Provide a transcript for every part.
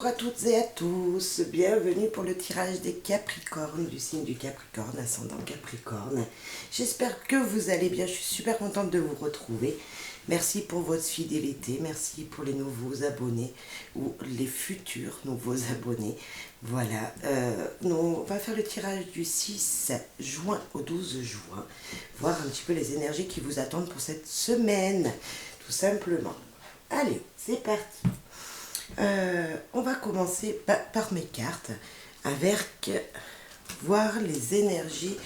Bonjour à toutes et à tous, bienvenue pour le tirage des Capricornes, du signe du Capricorne, ascendant Capricorne. J'espère que vous allez bien, je suis super contente de vous retrouver. Merci pour votre fidélité, merci pour les nouveaux abonnés ou les futurs nouveaux abonnés. Voilà, on va faire le tirage du 6 juin au 12 juin, voir un petit peu les énergies qui vous attendent pour cette semaine, tout simplement. Allez, c'est parti. On va commencer par mes cartes avec voir les énergies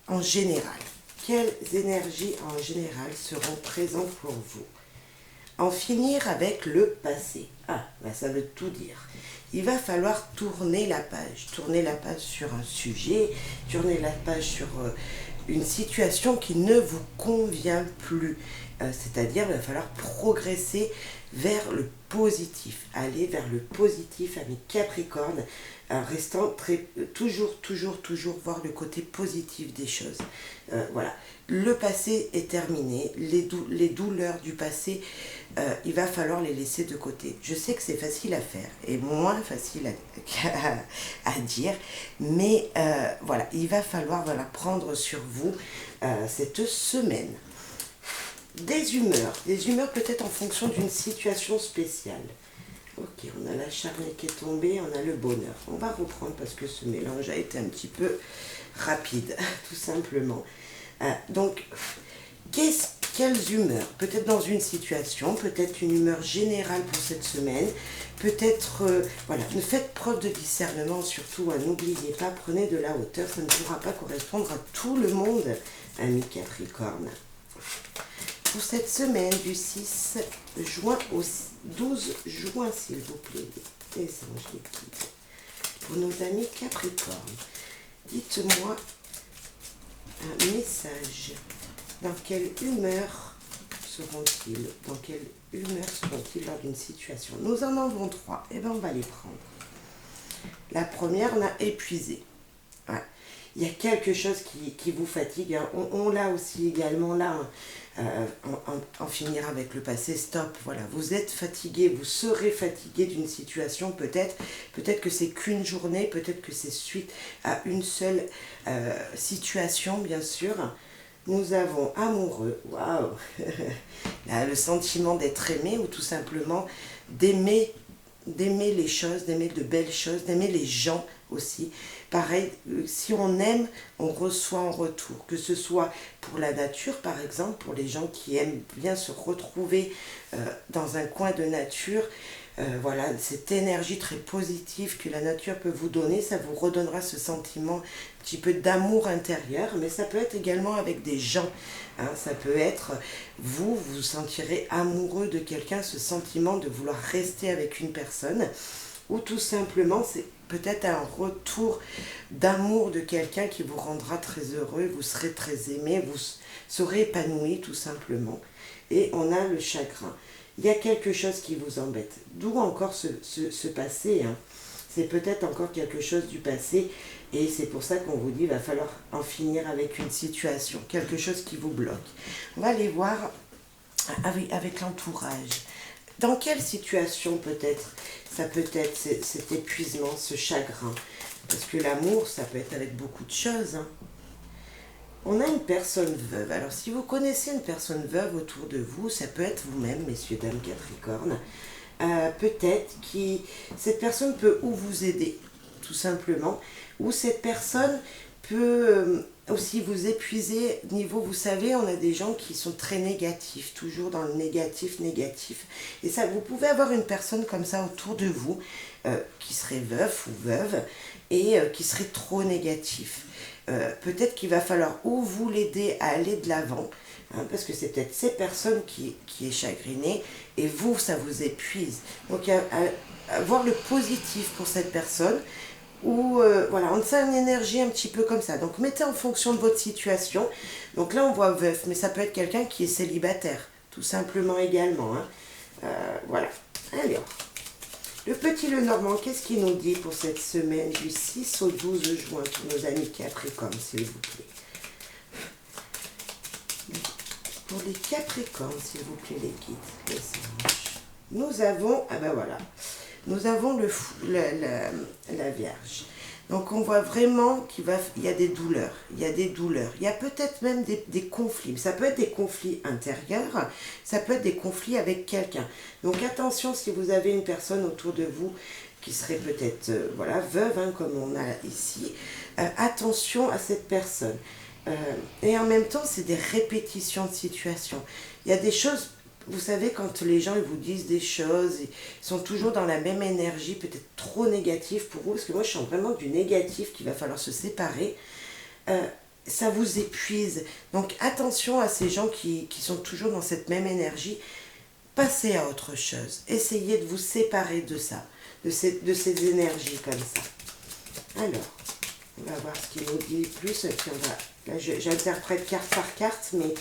en général. Quelles énergies en général seront présentes pour vous? En finir avec le passé. Ah, bah ça veut tout dire. Il va falloir tourner la page sur un sujet, tourner la page sur une situation qui ne vous convient plus. C'est-à-dire, il va falloir progresser vers le positif, aller vers le positif, amis Capricorne, restant toujours voir le côté positif des choses. Voilà, le passé est terminé, les douleurs du passé, il va falloir les laisser de côté. Je sais que c'est facile à faire et moins facile à dire, mais voilà, il va falloir prendre sur vous cette semaine. Des humeurs peut-être en fonction d'une situation spéciale. Ok, on a la charnée qui est tombée, on a le bonheur. On va reprendre parce que ce mélange a été un petit peu rapide, tout simplement. Donc, quelles humeurs? Peut-être dans une situation, peut-être une humeur générale pour cette semaine, peut-être, voilà, faites preuve de discernement, surtout, n'oubliez pas, prenez de la hauteur, ça ne pourra pas correspondre à tout le monde, amis Capricorne. Pour cette semaine du 6 juin au 12 juin, s'il vous plaît, les anges liquides. Pour nos amis Capricorne, dites-moi un message. Dans quelle humeur seront-ils? Dans quelle humeur seront-ils lors d'une situation? Nous en avons 3. Eh bien, on va les prendre. La première, on a épuisé. Ouais. Il y a quelque chose qui vous fatigue. Hein. On l'a aussi également là. En finir avec le passé, stop, voilà, vous êtes fatigué, vous serez fatigué d'une situation, peut-être que c'est qu'une journée, peut-être que c'est suite à une seule situation, bien sûr. Nous avons amoureux, waouh, le sentiment d'être aimé ou tout simplement d'aimer les choses, d'aimer de belles choses, d'aimer les gens aussi. Pareil, si on aime, on reçoit en retour. Que ce soit pour la nature, par exemple, pour les gens qui aiment bien se retrouver dans un coin de nature, voilà, cette énergie très positive que la nature peut vous donner, ça vous redonnera ce sentiment un petit peu d'amour intérieur, mais ça peut être également avec des gens. Hein, ça peut être, vous vous sentirez amoureux de quelqu'un, ce sentiment de vouloir rester avec une personne, ou tout simplement, c'est peut-être un retour d'amour de quelqu'un qui vous rendra très heureux, vous serez très aimé, vous serez épanoui tout simplement. Et on a le chagrin. Il y a quelque chose qui vous embête. D'où encore ce passé. Hein. C'est peut-être encore quelque chose du passé. Et c'est pour ça qu'on vous dit qu'il va falloir en finir avec une situation. Quelque chose qui vous bloque. On va aller voir avec l'entourage. Dans quelle situation peut-être ça peut être cet épuisement, ce chagrin? Parce que l'amour, ça peut être avec beaucoup de choses. Hein. On a une personne veuve. Alors, si vous connaissez une personne veuve autour de vous, ça peut être vous-même, messieurs, dames, Capricorne. Peut-être que cette personne peut ou vous aider, tout simplement, ou cette personne peut aussi vous épuiser. Niveau, vous savez, on a des gens qui sont très négatifs, toujours dans le négatif. Et ça, vous pouvez avoir une personne comme ça autour de vous, qui serait veuf ou veuve, et qui serait trop négatif. Peut-être qu'il va falloir ou vous l'aider à aller de l'avant, hein, parce que c'est peut-être cette personne qui est chagrinée, et vous, ça vous épuise. Donc, voir le positif pour cette personne, ou voilà, on sent une énergie un petit peu comme ça. Donc, mettez en fonction de votre situation. Donc là, on voit veuf, mais ça peut être quelqu'un qui est célibataire, tout simplement également. Hein. Voilà. Alors, le petit Lenormand, qu'est-ce qu'il nous dit pour cette semaine du 6 au 12 juin pour nos amis Capricornes, s'il vous plaît? Pour les Capricornes, s'il vous plaît, les guides, les anges. Nous avons, ah ben voilà, Nous avons la Vierge. Donc on voit vraiment qu'il y a des douleurs, il y a des douleurs, il y a peut-être même des conflits. Ça peut être des conflits intérieurs, ça peut être des conflits avec quelqu'un. Donc attention si vous avez une personne autour de vous qui serait peut-être voilà, veuve, hein, comme on a ici, attention à cette personne. Et en même temps, c'est des répétitions de situations. Il y a des choses, vous savez, quand les gens ils vous disent des choses, ils sont toujours dans la même énergie, peut-être trop négative pour vous, parce que moi je sens vraiment du négatif qu'il va falloir se séparer. Ça vous épuise. Donc attention à ces gens qui sont toujours dans cette même énergie. Passez à autre chose. Essayez de vous séparer de ça, de ces énergies comme ça. Alors, on va voir ce qu'il nous dit plus. Et puis là, j'interprète carte par carte, mais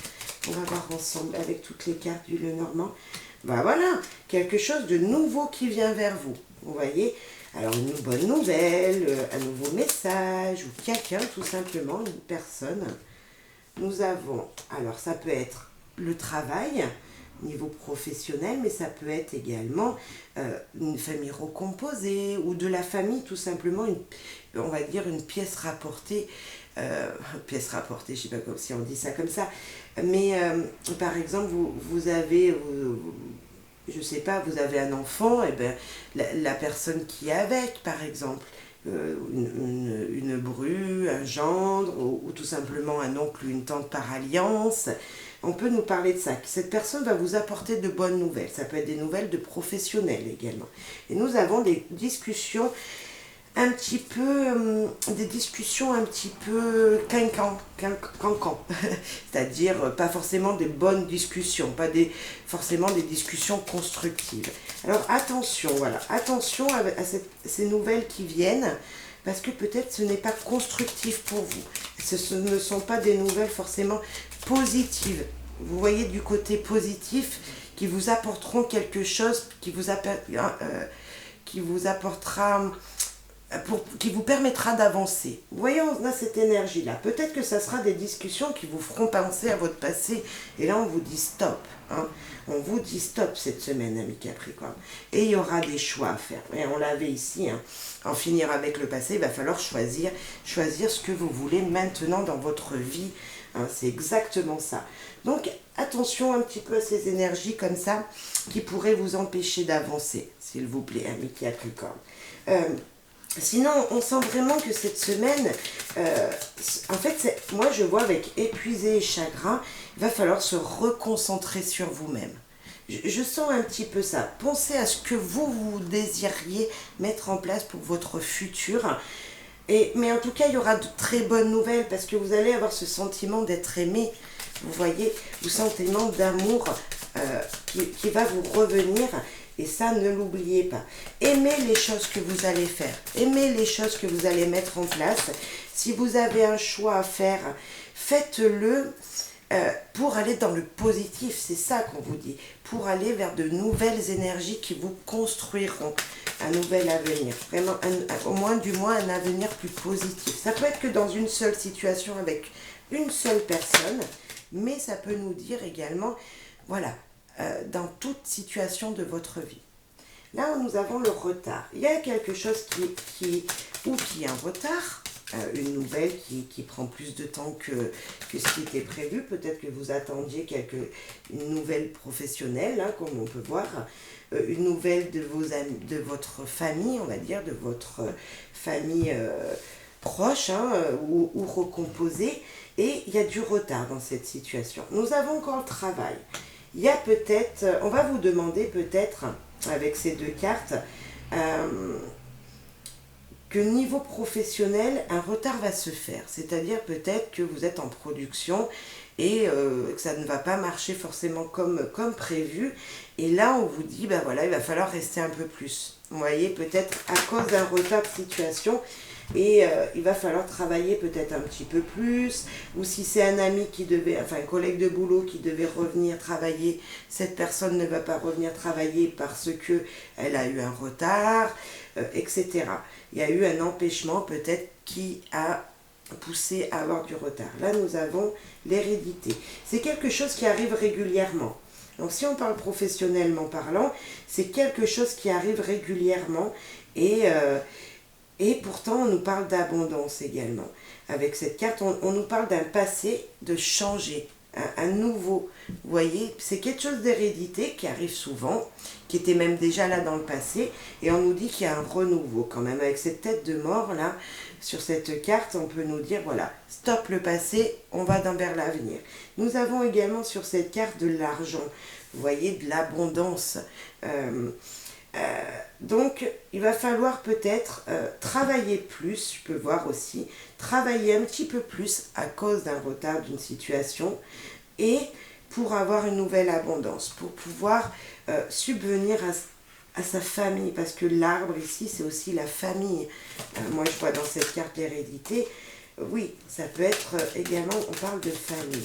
on va voir ensemble avec toutes les cartes du Lenormand. Ben voilà, quelque chose de nouveau qui vient vers vous. Vous voyez? Alors, une bonne nouvelle, un nouveau message, ou quelqu'un, tout simplement, une personne. Nous avons, alors ça peut être le travail, niveau professionnel, mais ça peut être également une famille recomposée ou de la famille tout simplement, on va dire une pièce rapportée, je sais pas si on dit ça comme ça, mais par exemple vous avez, je sais pas, vous avez un enfant, et ben la personne qui est avec par exemple, une bru, un gendre, ou tout simplement un oncle ou une tante par alliance. On peut nous parler de ça. Cette personne va vous apporter de bonnes nouvelles. Ça peut être des nouvelles de professionnels également. Et nous avons des discussions un petit peu, cancan. C'est-à-dire pas forcément des bonnes discussions, pas forcément des discussions constructives. Alors attention, voilà, attention à ces nouvelles qui viennent, parce que peut-être ce n'est pas constructif pour vous. Ce ne sont pas des nouvelles forcément positives. Vous voyez du côté positif qui vous apporteront quelque chose, qui vous apportera, qui vous permettra d'avancer. Vous voyez, on a cette énergie-là. Peut-être que ça sera des discussions qui vous feront penser à votre passé. Et là, on vous dit stop. Hein. On vous dit stop cette semaine, amis Capricorne. Et il y aura des choix à faire. Et on l'avait ici. Hein. En finir avec le passé, il va falloir choisir ce que vous voulez maintenant dans votre vie. Hein, c'est exactement ça. Donc, attention un petit peu à ces énergies comme ça qui pourraient vous empêcher d'avancer, s'il vous plaît, amis Capricorne. Sinon, on sent vraiment que cette semaine, en fait, moi je vois avec épuisé et chagrin, il va falloir se reconcentrer sur vous-même. Je sens un petit peu ça. Pensez à ce que vous désiriez mettre en place pour votre futur. Mais en tout cas, il y aura de très bonnes nouvelles parce que vous allez avoir ce sentiment d'être aimé. Vous voyez, ce sentiment d'amour qui va vous revenir. Et ça, ne l'oubliez pas. Aimez les choses que vous allez faire. Aimez les choses que vous allez mettre en place. Si vous avez un choix à faire, faites-le pour aller dans le positif. C'est ça qu'on vous dit. Pour aller vers de nouvelles énergies qui vous construiront un nouvel avenir. Vraiment, au moins un avenir plus positif. Ça peut être que dans une seule situation avec une seule personne, mais ça peut nous dire également, voilà, dans toute situation de votre vie. Là, nous avons le retard. Il y a quelque chose qui est en retard, une nouvelle qui prend plus de temps que ce qui était prévu. Peut-être que vous attendiez une nouvelle professionnelle, hein, comme on peut voir, une nouvelle de votre famille, on va dire, de votre famille proche, hein, ou recomposée. Et il y a du retard dans cette situation. Nous avons encore le travail. Il y a peut-être, on va vous demander peut-être, avec ces deux cartes, que niveau professionnel, un retard va se faire. C'est-à-dire peut-être que vous êtes en production et que ça ne va pas marcher forcément comme prévu. Et là, on vous dit, ben voilà, il va falloir rester un peu plus. Vous voyez, peut-être à cause d'un retard de situation. Et il va falloir travailler peut-être un petit peu plus, ou si c'est un ami un collègue de boulot qui devait revenir travailler, cette personne ne va pas revenir travailler parce que elle a eu un retard, etc. Il y a eu un empêchement peut-être qui a poussé à avoir du retard. Là, nous avons l'hérédité. C'est quelque chose qui arrive régulièrement. Donc si on parle professionnellement parlant, c'est quelque chose qui arrive régulièrement et pourtant on nous parle d'abondance également. Avec cette carte, on nous parle d'un passé, de changer, un nouveau. Vous voyez, c'est quelque chose d'hérédité qui arrive souvent, qui était même déjà là dans le passé, et on nous dit qu'il y a un renouveau quand même. Avec cette tête de mort là, sur cette carte, on peut nous dire, voilà, stop le passé, on va vers l'avenir. Nous avons également sur cette carte de l'argent, vous voyez, de l'abondance. Donc, il va falloir peut-être travailler plus, je peux voir aussi, travailler un petit peu plus à cause d'un retard d'une situation et pour avoir une nouvelle abondance, pour pouvoir subvenir à sa famille, parce que l'arbre ici, c'est aussi la famille. Moi, je vois dans cette carte l'hérédité, oui, ça peut être également, on parle de famille.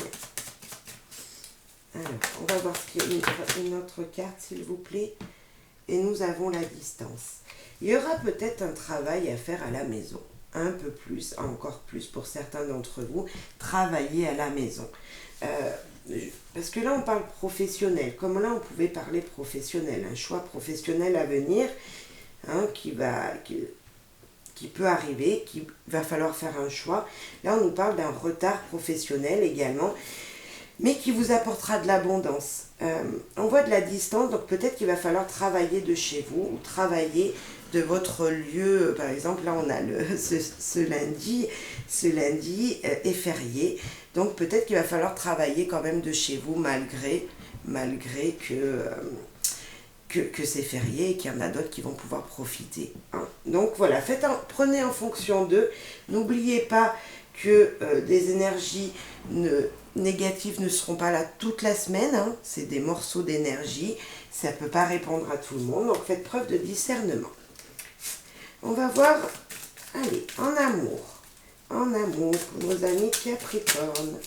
Alors, on va voir ce qu'il y a une autre carte, s'il vous plaît. Et nous avons la distance. Il y aura peut-être un travail à faire à la maison. Un peu plus, encore plus pour certains d'entre vous, travailler à la maison. Parce que là, on parle professionnel. Comme là, on pouvait parler professionnel. Un choix professionnel à venir qui peut arriver, qu'il va falloir faire un choix. Là, on nous parle d'un retard professionnel également, mais qui vous apportera de l'abondance. On voit de la distance, donc peut-être qu'il va falloir travailler de chez vous ou travailler de votre lieu. Par exemple, là on a ce lundi est férié, donc peut-être qu'il va falloir travailler quand même de chez vous malgré que c'est férié et qu'il y en a d'autres qui vont pouvoir profiter. Donc voilà, prenez en fonction d'eux. N'oubliez pas que des énergies négatives ne seront pas là toute la semaine. C'est des morceaux d'énergie. Ça ne peut pas répondre à tout le monde. Donc faites preuve de discernement. On va voir, allez, en amour pour nos amis Capricorne.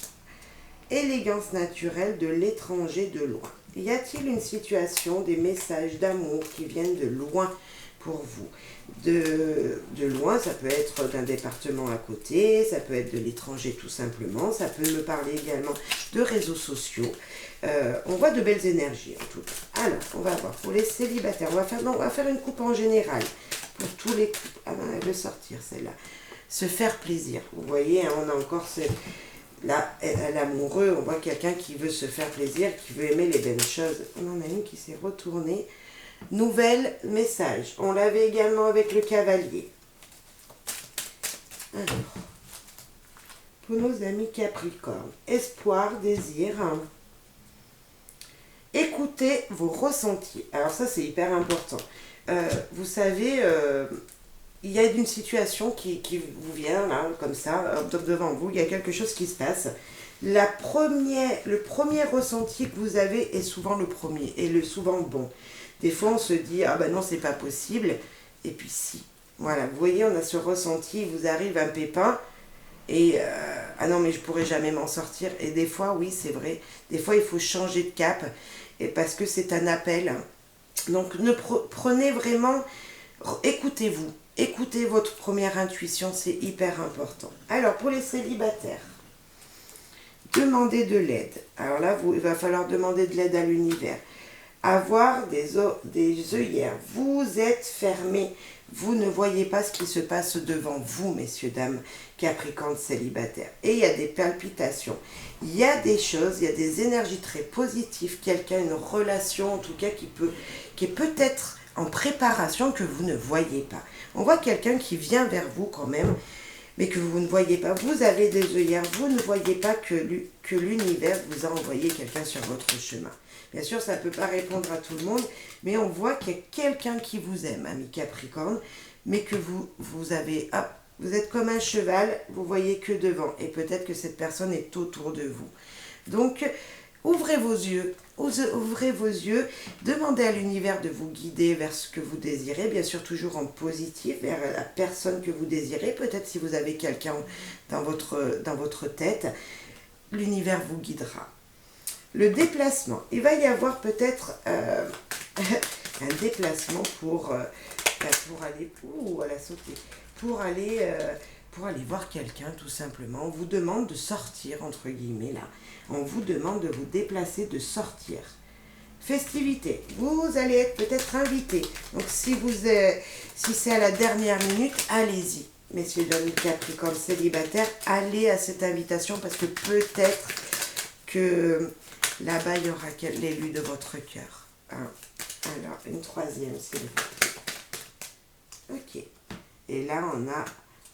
Élégance naturelle de l'étranger de loin. Y a-t-il une situation, des messages d'amour qui viennent de loin pour vous? De loin, ça peut être d'un département à côté, ça peut être de l'étranger tout simplement, ça peut me parler également de réseaux sociaux. On voit de belles énergies en tout cas. Alors, on va voir pour les célibataires, on va faire une coupe en général. Pour tous les couples, ah ben, elle veut sortir celle-là. Se faire plaisir, vous voyez, on a encore là, l'amoureux, on voit quelqu'un qui veut se faire plaisir, qui veut aimer les belles choses. On en a une qui s'est retournée. Nouvel message. On l'avait également avec le cavalier. Alors, pour nos amis Capricorne, espoir, désir. Écoutez vos ressentis. Alors ça, c'est hyper important. Vous savez, il y a une situation qui vous vient, là, comme ça, devant vous. Il y a quelque chose qui se passe. Le premier ressenti que vous avez est souvent le premier, et souvent bon. Des fois, on se dit, ah ben non, c'est pas possible. Et puis si. Voilà, vous voyez, on a ce ressenti, il vous arrive un pépin. Et, ah non, mais je pourrais jamais m'en sortir. Et des fois, oui, c'est vrai. Des fois, il faut changer de cap. Et parce que c'est un appel. Donc, prenez vraiment, écoutez-vous. Écoutez votre première intuition, c'est hyper important. Alors, pour les célibataires, demandez de l'aide. Alors là, il va falloir demander de l'aide à l'univers. Avoir des œillères. Vous êtes fermés. Vous ne voyez pas ce qui se passe devant vous, messieurs, dames, Capricorne célibataires. Et il y a des palpitations. Il y a des choses, il y a des énergies très positives. Quelqu'un, une relation, en tout cas, qui est peut-être en préparation que vous ne voyez pas. On voit quelqu'un qui vient vers vous quand même, mais que vous ne voyez pas. Vous avez des œillères. Vous ne voyez pas que l'univers vous a envoyé quelqu'un sur votre chemin. Bien sûr, ça ne peut pas répondre à tout le monde, mais on voit qu'il y a quelqu'un qui vous aime, ami Capricorne, mais que vous êtes comme un cheval, vous voyez que devant, et peut-être que cette personne est autour de vous. Donc, ouvrez vos yeux, demandez à l'univers de vous guider vers ce que vous désirez, bien sûr toujours en positif, vers la personne que vous désirez. Peut-être si vous avez quelqu'un dans votre tête, l'univers vous guidera. Le déplacement, il va y avoir peut-être un déplacement pour aller, elle a sauté, pour aller voir quelqu'un tout simplement. On vous demande de sortir, entre guillemets là. On vous demande de vous déplacer, de sortir. festivité. Vous allez être peut-être invité. Donc si c'est à la dernière minute, allez-y. Messieurs de Capricorne célibataires, allez à cette invitation parce que peut-être que là-bas, il y aura l'élu de votre cœur. Hein. Alors, une troisième, s'il vous plaît. Ok. Et là, on a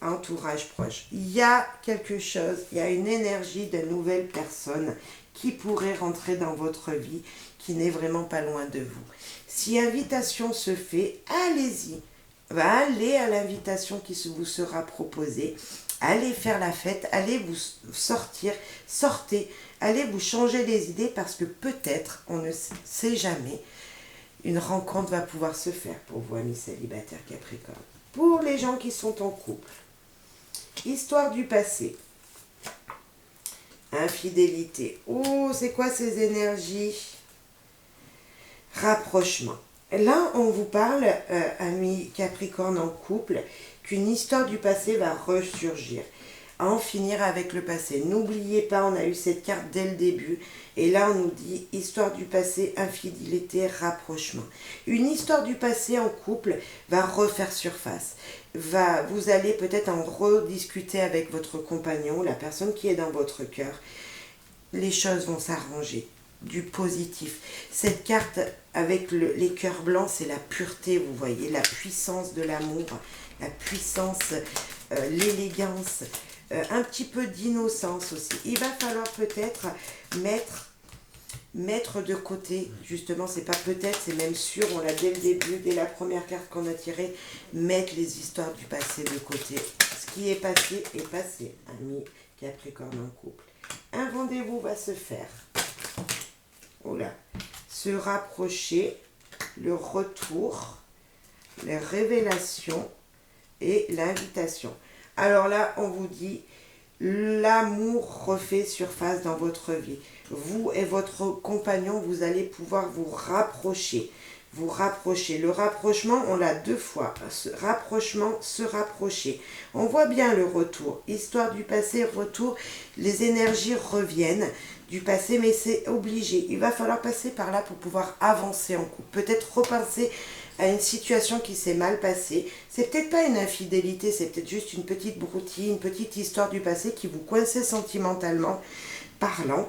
entourage proche. Il y a quelque chose, il y a une énergie de nouvelles personnes qui pourraient rentrer dans votre vie, qui n'est vraiment pas loin de vous. Si invitation se fait, allez-y. Allez à l'invitation qui vous sera proposée. Allez faire la fête, allez vous sortez, allez vous changer les idées parce que peut-être, on ne sait jamais, une rencontre va pouvoir se faire pour vous, amis célibataires Capricorne. Pour les gens qui sont en couple, histoire du passé, infidélité. Oh, c'est quoi ces énergies? Rapprochement. Là, on vous parle, amis Capricorne en couple, qu'une histoire du passé va ressurgir. À en finir avec le passé. N'oubliez pas, on a eu cette carte dès le début. Et là, on nous dit histoire du passé, infidélité, rapprochement. Une histoire du passé en couple va refaire surface. Vous allez peut-être en rediscuter avec votre compagnon, la personne qui est dans votre cœur. Les choses vont s'arranger. Du positif. Cette carte avec les cœurs blancs, c'est la pureté, vous voyez, la puissance de l'amour, la puissance, l'élégance, un petit peu d'innocence aussi. Il va falloir peut-être mettre de côté, justement, c'est pas peut-être, c'est même sûr, on l'a dès le début, dès la première carte qu'on a tirée, mettre les histoires du passé de côté. Ce qui est passé, amis Capricorne en couple. Un rendez-vous va se faire. Oula, se rapprocher, le retour, les révélations et l'invitation. Alors là, on vous dit, l'amour refait surface dans votre vie. Vous et votre compagnon, vous allez pouvoir vous rapprocher. Vous rapprocher. Le rapprochement, on l'a 2 fois. Rapprochement, se rapprocher. On voit bien le retour. Histoire du passé, retour. Les énergies reviennent du passé, mais c'est obligé. Il va falloir passer par là pour pouvoir avancer en couple. Peut-être repenser à une situation qui s'est mal passée. C'est peut-être pas une infidélité, c'est peut-être juste une petite broutille, une petite histoire du passé qui vous coinçait sentimentalement parlant.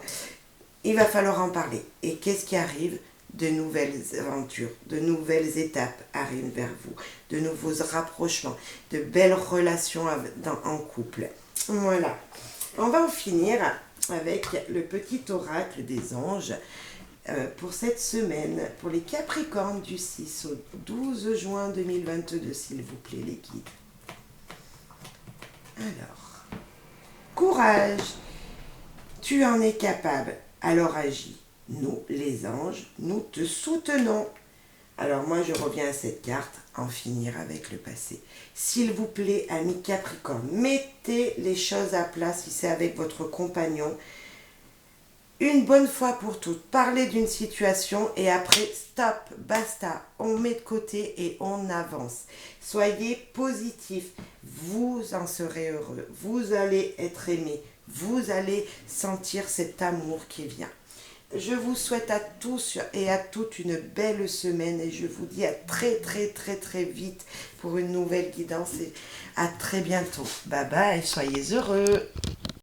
Il va falloir en parler. Et qu'est-ce qui arrive? De nouvelles aventures, de nouvelles étapes arrivent vers vous, de nouveaux rapprochements, de belles relations en couple. Voilà. On va en finir avec le petit oracle des anges pour cette semaine, pour les Capricornes du 6 au 12 juin 2022, s'il vous plaît, les guides. Alors, courage, tu en es capable, alors agis. Nous, les anges, nous te soutenons. Alors moi, je reviens à cette carte, en finir avec le passé. S'il vous plaît, amis Capricorne, mettez les choses à plat si c'est avec votre compagnon. Une bonne fois pour toutes, parlez d'une situation et après, stop, basta, on met de côté et on avance. Soyez positifs, vous en serez heureux, vous allez être aimé, vous allez sentir cet amour qui vient. Je vous souhaite à tous et à toutes une belle semaine et je vous dis à très vite pour une nouvelle guidance et à très bientôt. Bye bye, soyez heureux.